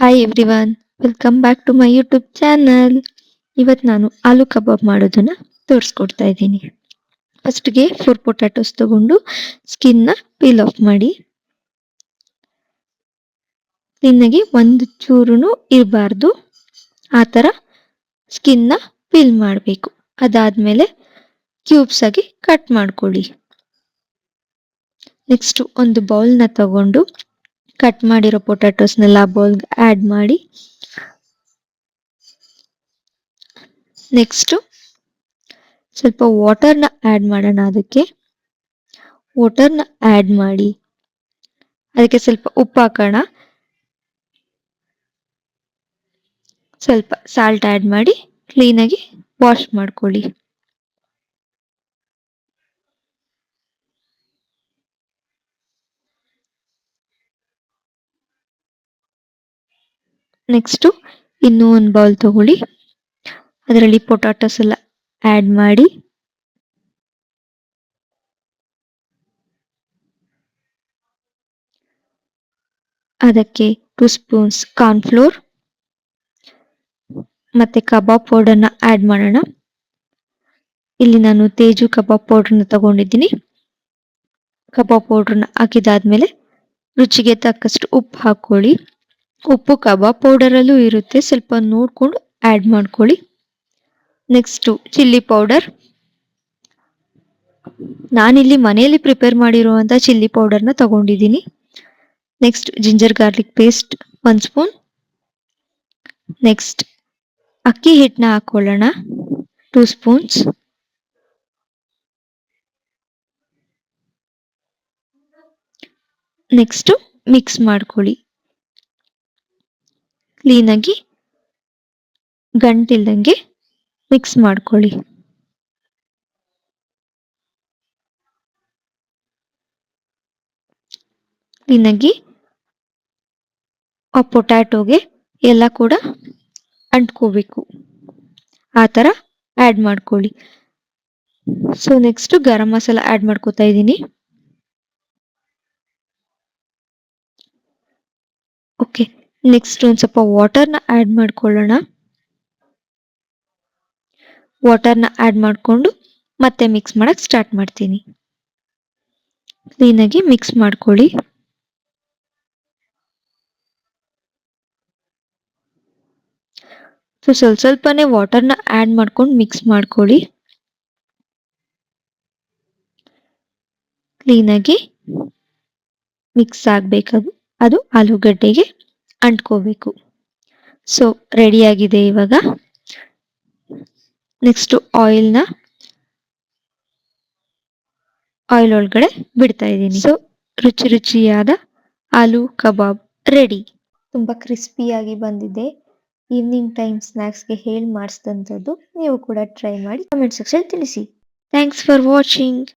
Hi everyone, welcome back to my YouTube channel. ಇವತ್ತು ನಾನು ಆಲೂ ಕಬಾಬ್ ಮಾಡೋದನ್ನ ತೋರಿಸ್ಕೊಡ್ತಾ ಇದ್ದೀನಿ. ಫಸ್ಟ್ಗೆ 4 ಪೊಟ್ಯಾಟೋಸ್ ತಗೊಂಡು ಸ್ಕಿನ್ನ ಪೀಲ್ ಆಫ್ ಮಾಡಿ. ಕ್ಲೀನಾಗಿ ಒಂದು ಚೂರುನು ಇರಬಾರ್ದು, ಆ ಥರ ಸ್ಕಿನ್ನ ಪೀಲ್ ಮಾಡಬೇಕು. ಅದಾದ್ಮೇಲೆ ಕ್ಯೂಬ್ಸ್ ಆಗಿ ಕಟ್ ಮಾಡ್ಕೊಳ್ಳಿ. ನೆಕ್ಸ್ಟ್ ಒಂದು ಬೌಲ್ನ ತಗೊಂಡು ಕಟ್ ಮಾಡಿರೋ ಪೊಟ್ಯಾಟೋಸ್ನೆಲ್ಲ ಬೌಲ್ಗೆ ಆ್ಯಡ್ ಮಾಡಿ. ನೆಕ್ಸ್ಟ್ ಸ್ವಲ್ಪ ವಾಟರ್ನ ಆ್ಯಡ್ ಮಾಡೋಣ. ಅದಕ್ಕೆ ವಾಟರ್ನ ಆ್ಯಡ್ ಮಾಡಿ, ಅದಕ್ಕೆ ಸ್ವಲ್ಪ ಉಪ್ಪು ಹಾಕೋಣ, ಸ್ವಲ್ಪ ಸಾಲ್ಟ್ ಆ್ಯಡ್ ಮಾಡಿ ಕ್ಲೀನಾಗಿ ವಾಶ್ ಮಾಡ್ಕೊಳ್ಳಿ. ನೆಕ್ಸ್ಟು ಇನ್ನೂ ಒಂದು ಬೌಲ್ ತಗೊಳ್ಳಿ, ಅದರಲ್ಲಿ ಪೊಟ್ಯಾಟೋಸ್ ಎಲ್ಲ ಆ್ಯಡ್ ಮಾಡಿ. ಅದಕ್ಕೆ 2 ಸ್ಪೂನ್ಸ್ ಕಾರ್ನ್ಫ್ಲೋರ್ ಮತ್ತು ಕಬಾಬ್ ಪೌಡರ್ನ ಆ್ಯಡ್ ಮಾಡೋಣ. ಇಲ್ಲಿ ನಾನು ತೇಜು ಕಬಾಬ್ ಪೌಡ್ರನ್ನ ತಗೊಂಡಿದ್ದೀನಿ. ಕಬಾಬ್ ಪೌಡ್ರನ್ನ ಹಾಕಿದಾದ್ಮೇಲೆ ರುಚಿಗೆ ತಕ್ಕಷ್ಟು ಉಪ್ಪು ಹಾಕ್ಕೊಳ್ಳಿ. ಉಪ್ಪು ಕಬಾಬ್ ಪೌಡರಲ್ಲೂ ಇರುತ್ತೆ, ಸ್ವಲ್ಪ ನೋಡಿಕೊಂಡು ಆ್ಯಡ್ ಮಾಡ್ಕೊಳ್ಳಿ. Next chilli powder. ನಾನಿಲ್ಲಿ ಮನೆಯಲ್ಲಿ ಪ್ರಿಪೇರ್ ಮಾಡಿರುವಂಥ ಚಿಲ್ಲಿ ಪೌಡರ್ನ ತಗೊಂಡಿದ್ದೀನಿ. Next ginger garlic paste 1 spoon. Next ಅಕ್ಕಿ ಹಿಟ್ಟನ್ನ ಹಾಕೊಳ್ಳೋಣ, 2 ಸ್ಪೂನ್ಸ್. ನೆಕ್ಸ್ಟು ಮಿಕ್ಸ್ ಮಾಡ್ಕೊಳ್ಳಿ. ಕ್ಲೀನಾಗಿ ಗಂಟಿಲ್ದಂಗೆ ಮಿಕ್ಸ್ ಮಾಡ್ಕೊಳ್ಳಿ. ಕ್ಲೀನಾಗಿ ಆ ಪೊಟ್ಯಾಟೋಗೆ ಎಲ್ಲ ಕೂಡ ಅಂಟ್ಕೋಬೇಕು, ಆ ಥರ ಆ್ಯಡ್ ಮಾಡ್ಕೊಳ್ಳಿ. So next garam masala add ಮಾಡ್ಕೋತಾ ಇದ್ದೀನಿ. ಓಕೆ, ನೆಕ್ಸ್ಟ್ ಒಂದು ಸ್ವಲ್ಪ ವಾಟರ್ನ ಆ್ಯಡ್ ಮಾಡ್ಕೊಳ್ಳೋಣ. ವಾಟರ್ನ ಆ್ಯಡ್ ಮಾಡಿಕೊಂಡು ಮತ್ತೆ ಮಿಕ್ಸ್ ಮಾಡೋಕ್ಕೆ ಸ್ಟಾರ್ಟ್ ಮಾಡ್ತೀನಿ. ಕ್ಲೀನಾಗಿ ಮಿಕ್ಸ್ ಮಾಡ್ಕೊಳ್ಳಿ. ಸೊ ಸ್ವಲ್ಪನೇ ವಾಟರ್ನ ಆ್ಯಡ್ ಮಾಡ್ಕೊಂಡು ಮಿಕ್ಸ್ ಮಾಡ್ಕೊಳ್ಳಿ. ಕ್ಲೀನಾಗಿ ಮಿಕ್ಸ್ ಆಗಬೇಕದು, ಅದು ಆಲೂಗಡ್ಡೆಗೆ ಅಂಟ್ಕೋಬೇಕು. ಸೊ ರೆಡಿಯಾಗಿದೆ ಇವಾಗ. ನೆಕ್ಸ್ಟು ಆಯಿಲ್ ಒಳಗಡೆ ಬಿಡ್ತಾ ಇದ್ದೀನಿ. ಸೊ ರುಚಿಯಾದ ಆಲೂ ಕಬಾಬ್ ರೆಡಿ. ತುಂಬ ಕ್ರಿಸ್ಪಿಯಾಗಿ ಬಂದಿದೆ. ಈವ್ನಿಂಗ್ ಟೈಮ್ ಸ್ನ್ಯಾಕ್ಸ್ಗೆ ಹೇಳಿ ಮಾಡಿಸಿದಂಥದ್ದು. ನೀವು ಕೂಡ ಟ್ರೈ ಮಾಡಿ ಕಮೆಂಟ್ ಸೆಕ್ಷನ್ ತಿಳಿಸಿ. Thanks for watching.